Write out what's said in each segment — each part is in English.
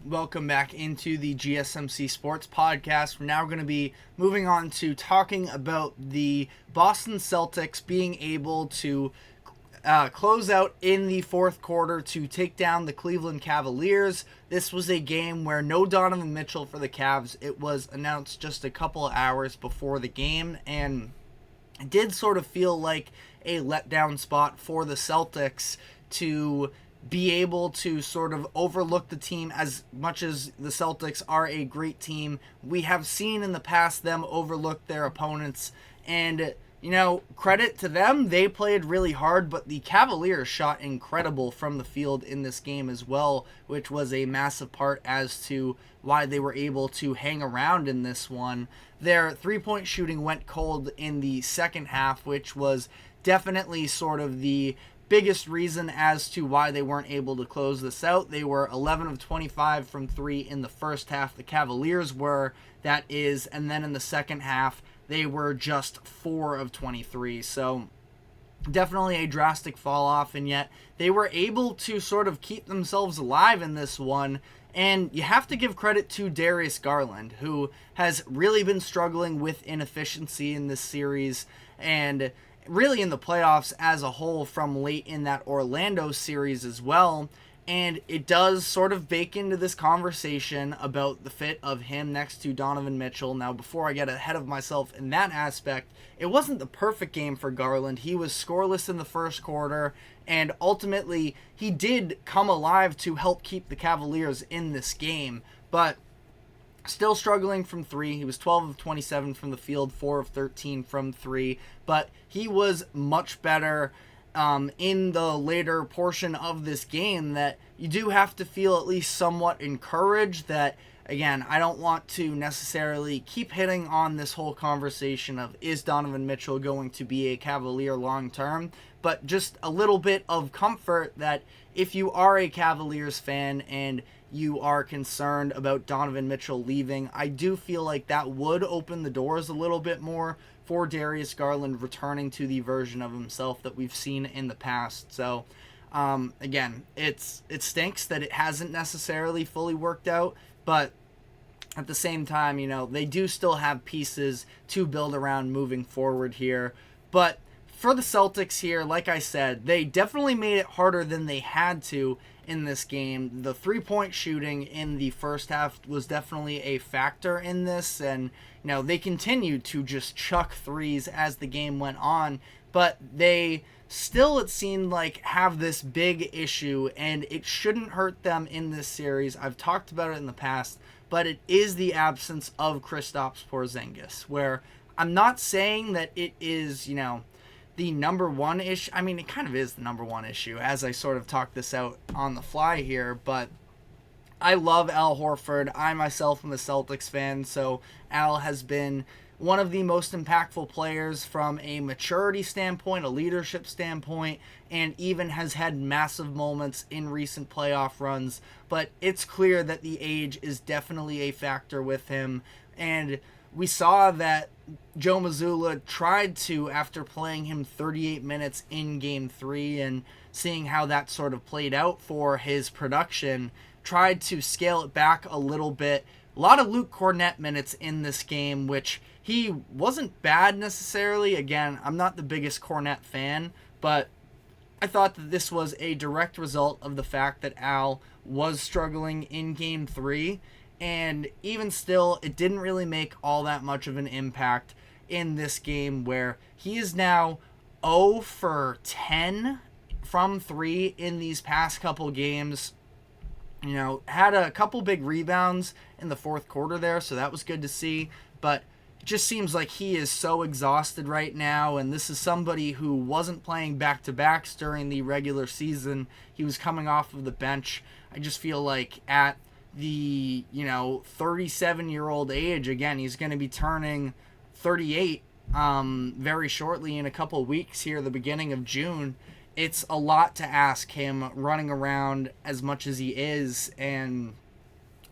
welcome back into the GSMC Sports Podcast. We're now going to be moving on to talking about the Boston Celtics being able to close out in the fourth quarter to take down the Cleveland Cavaliers. This was a game where no Donovan Mitchell for the Cavs. It was announced just a couple of hours before the game, and it did sort of feel like a letdown spot for the Celtics to be able to sort of overlook the team. As much as the Celtics are a great team, we have seen in the past them overlook their opponents, and credit to them, they played really hard, but the Cavaliers shot incredible from the field in this game as well, which was a massive part as to why they were able to hang around in this one. Their three-point shooting went cold in the second half, which was definitely sort of the biggest reason as to why they weren't able to close this out. They were 11 of 25 from three in the first half. The Cavaliers were, that is, and then in the second half, they were just 4 of 23. So definitely a drastic fall off, and yet they were able to sort of keep themselves alive in this one. And you have to give credit to Darius Garland, who has really been struggling with inefficiency in this series, and really in the playoffs as a whole from late in that Orlando series as well. And it does sort of bake into this conversation about the fit of him next to Donovan Mitchell. Now, before I get ahead of myself in that aspect, it wasn't the perfect game for Garland. He was scoreless in the first quarter, and ultimately he did come alive to help keep the Cavaliers in this game, but still struggling from three. He was 12 of 27 from the field, 4 of 13 from three, but he was much better in the later portion of this game, that you do have to feel at least somewhat encouraged. That, again, I don't want to necessarily keep hitting on this whole conversation of, is Donovan Mitchell going to be a Cavalier long term, but just a little bit of comfort that if you are a Cavaliers fan and you are concerned about Donovan Mitchell leaving, I do feel like that would open the doors a little bit more for Darius Garland returning to the version of himself that we've seen in the past. So, again, it stinks that it hasn't necessarily fully worked out, but at the same time, they do still have pieces to build around moving forward here. But for the Celtics here, like I said, they definitely made it harder than they had to in this game. The three-point shooting in the first half was definitely a factor in this, and they continued to just chuck threes as the game went on, but they still, it seemed like, have this big issue, and it shouldn't hurt them in this series. I've talked about it in the past, but it is the absence of Kristaps Porzingis, where I'm not saying that it is, the number one issue. I mean, it kind of is the number one issue as I sort of talk this out on the fly here, but I love Al Horford. I myself am a Celtics fan, so Al has been one of the most impactful players from a maturity standpoint, a leadership standpoint, and even has had massive moments in recent playoff runs. But it's clear that the age is definitely a factor with him, and we saw that Joe Mazzulla tried to, after playing him 38 minutes in Game 3 and seeing how that sort of played out for his production, tried to scale it back a little bit. A lot of Luke Cornett minutes in this game, which he wasn't bad necessarily. Again, I'm not the biggest Cornett fan, but I thought that this was a direct result of the fact that Al was struggling in Game 3, and even still, it didn't really make all that much of an impact in this game, where he is now 0 for 10 from 3 in these past couple games. Had a couple big rebounds in the fourth quarter there, so that was good to see, but it just seems like he is so exhausted right now, and this is somebody who wasn't playing back-to-backs during the regular season. He was coming off of the bench. I just feel like at the 37-year-old age, again, he's going to be turning 38 very shortly in a couple weeks here, the beginning of June. It's a lot to ask him running around as much as he is, and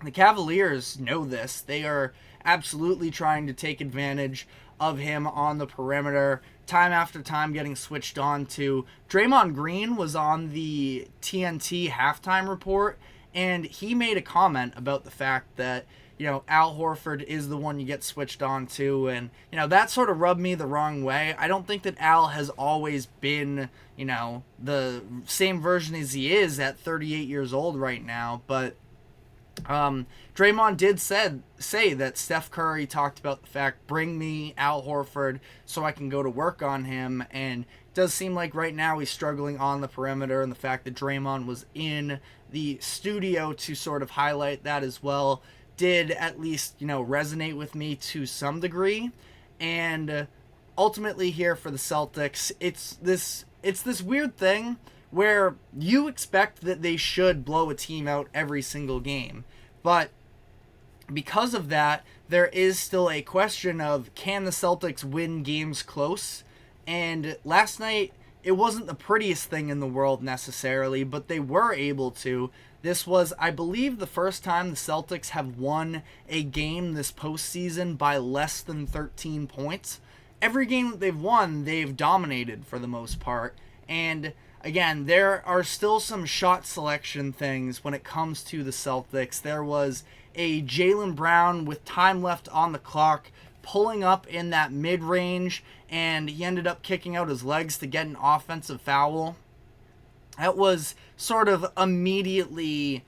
the Cavaliers know this. They are absolutely trying to take advantage of him on the perimeter, time after time getting switched on to. Draymond Green was on the TNT halftime report, And he made a comment about the fact that, Al Horford is the one you get switched on to. And, that sort of rubbed me the wrong way. I don't think that Al has always been, the same version as he is at 38 years old right now. But Draymond did say that Steph Curry talked about the fact, bring me Al Horford so I can go to work on him. And it does seem like right now he's struggling on the perimeter. And the fact that Draymond was in the studio to sort of highlight that as well did at least, resonate with me to some degree. And ultimately here for the Celtics, it's this weird thing where you expect that they should blow a team out every single game. But because of that, there is still a question of, can the Celtics win games close? And last night, it wasn't the prettiest thing in the world necessarily, but they were able to. This was, I believe, the first time the Celtics have won a game this postseason by less than 13 points. Every game that they've won, they've dominated for the most part. And again, there are still some shot selection things when it comes to the Celtics. There was a Jaylen Brown with time left on the clock pulling up in that mid-range, and he ended up kicking out his legs to get an offensive foul. That was sort of immediately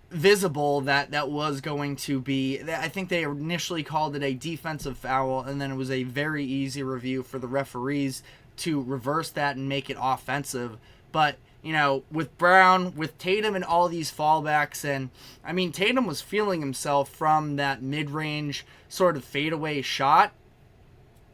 visible that was going to be, I think they initially called it a defensive foul, and then it was a very easy review for the referees to reverse that and make it offensive. But, with Brown, with Tatum and all these fallbacks, and I mean, Tatum was feeling himself from that mid-range sort of fadeaway shot.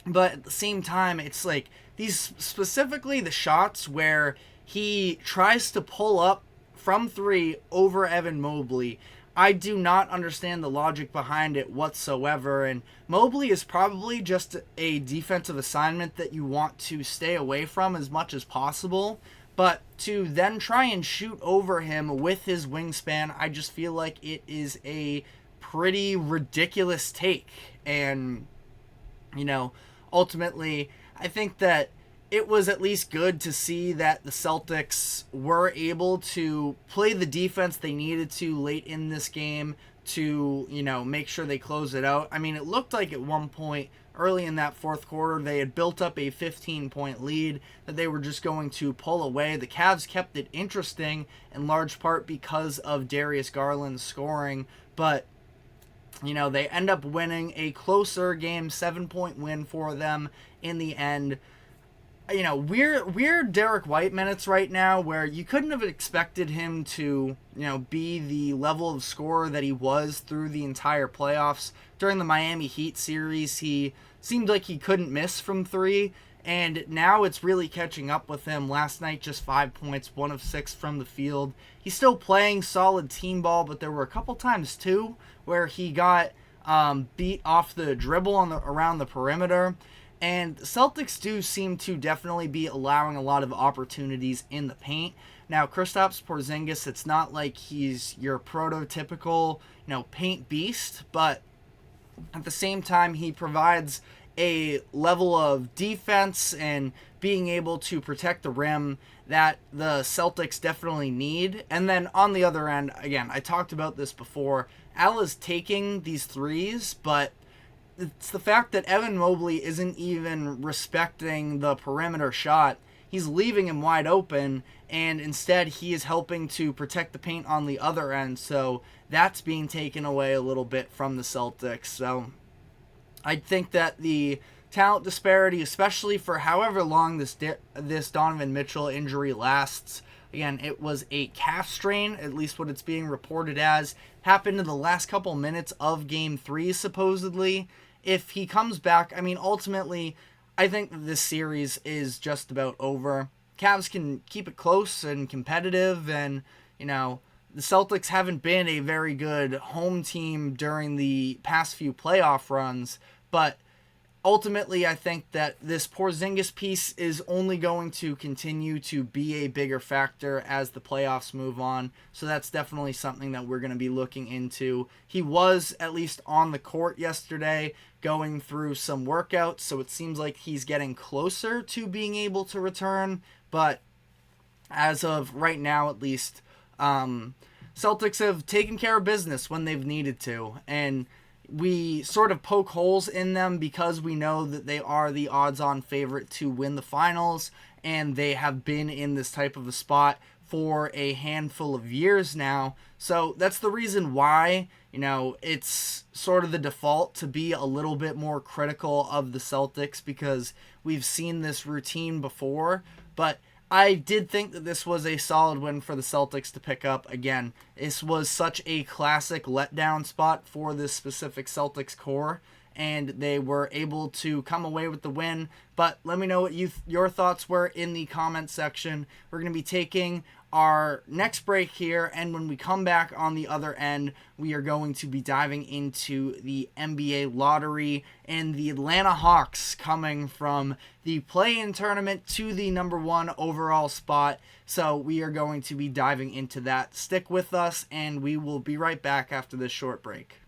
But at the same time, it's like these, specifically the shots where he tries to pull up from three over Evan Mobley. I do not understand the logic behind it whatsoever, and Mobley is probably just a defensive assignment that you want to stay away from as much as possible, but to then try and shoot over him with his wingspan, I just feel like it is a pretty ridiculous take. And, ultimately, I think that it was at least good to see that the Celtics were able to play the defense they needed to late in this game to, make sure they close it out. I mean, it looked like at one point early in that fourth quarter they had built up a 15-point lead that they were just going to pull away. The Cavs kept it interesting in large part because of Darius Garland's scoring, but they end up winning a closer game, 7-point win for them in the end. Weird Derek White minutes right now where you couldn't have expected him to, be the level of scorer that he was through the entire playoffs. During the Miami Heat series, he seemed like he couldn't miss from three, and now it's really catching up with him. Last night, just 5 points, 1 of 6 from the field. He's still playing solid team ball, but there were a couple times, too, where he got beat off the dribble around the perimeter. And the Celtics do seem to definitely be allowing a lot of opportunities in the paint. Now, Kristaps Porzingis, it's not like he's your prototypical, paint beast, but at the same time, he provides a level of defense and being able to protect the rim that the Celtics definitely need. And then on the other end, again, I talked about this before, Al is taking these threes, but it's the fact that Evan Mobley isn't even respecting the perimeter shot. He's leaving him wide open, and instead he is helping to protect the paint on the other end. So that's being taken away a little bit from the Celtics. So I think that the talent disparity, especially for however long this Donovan Mitchell injury lasts, again, it was a calf strain, at least what it's being reported as, happened in the last couple minutes of Game 3, supposedly. If he comes back, I mean, ultimately, I think that this series is just about over. Cavs can keep it close and competitive, and, the Celtics haven't been a very good home team during the past few playoff runs, but ultimately, I think that this Porzingis piece is only going to continue to be a bigger factor as the playoffs move on. So that's definitely something that we're going to be looking into. He was at least on the court yesterday going through some workouts, so it seems like he's getting closer to being able to return. But as of right now, at least, Celtics have taken care of business when they've needed to, and we sort of poke holes in them because we know that they are the odds-on favorite to win the finals, and they have been in this type of a spot for a handful of years now. So that's the reason why, it's sort of the default to be a little bit more critical of the Celtics, because we've seen this routine before. But I did think that this was a solid win for the Celtics to pick up. Again, this was such a classic letdown spot for this specific Celtics core, and they were able to come away with the win. But let me know what your thoughts were in the comment section. We're going to be taking our next break here, and when we come back on the other end, we are going to be diving into the NBA lottery and the Atlanta Hawks coming from the play-in tournament to the number 1 overall spot. So we are going to be diving into that. Stick with us, and we will be right back after this short break.